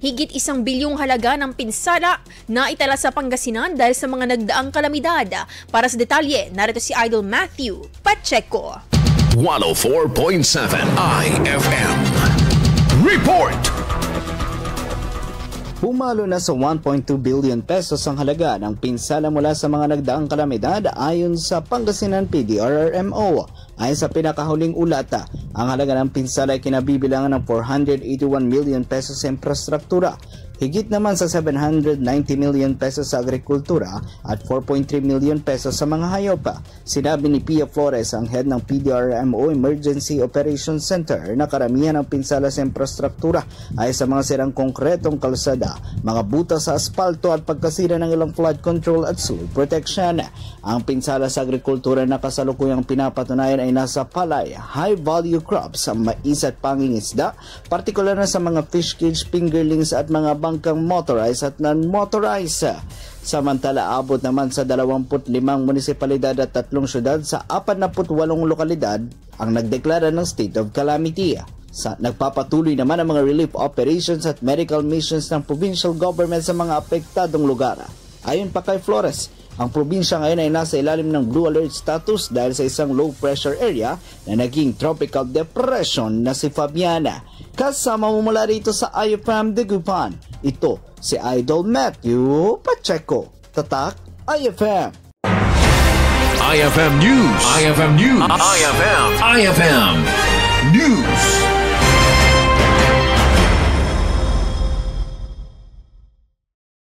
Higit 1 bilyong halaga ng pinsala na itala sa Pangasinan dahil sa mga nagdaang kalamidad. Para sa detalye, narito si Idol Matthew Pacheco. 104.7 IFM Report! Pumalo na sa 1.2 billion pesos ang halaga ng pinsala mula sa mga nagdaang kalamidad ayon sa Pangasinan PDRRMO. Ayon sa pinakahuling ulata, ang halaga ng pinsala ay kinabibilangan ng 481 million pesos sa infrastruktura, higit naman sa 790 million pesos sa agrikultura at 4.3 million pesos sa mga hayop. Sinabi ni Pia Flores, ang head ng PDRMO Emergency Operations Center, na karamihan ng pinsala sa infrastruktura ay sa mga sirang konkretong kalsada, mga butas sa asfalto at pagkasira ng ilang flood control at slope protection. Ang pinsala sa agrikultura na kasalukuyang pinapatunayan ay nasa palay, high-value crops, mais at pangingisda, partikular na sa mga fish cage, fingerlings at mga bangkang motorized at non-motorized. Samantala, abot naman sa 25 munisipalidad at 3 syudad sa 48 lokalidad ang nagdeklara ng state of calamity. Nagpapatuloy naman ang mga relief operations at medical missions ng provincial government sa mga apektadong lugar. Ayon pa kay Flores, ang probinsya ngayon ay nasa ilalim ng blue alert status dahil sa isang low pressure area na naging tropical depression na si Fabiana. Kasama mo mula rito sa IFM Dagupan, ito si Idol Matthew Pacheco. Tatak IFM. IFM News. IFM News. IFM News.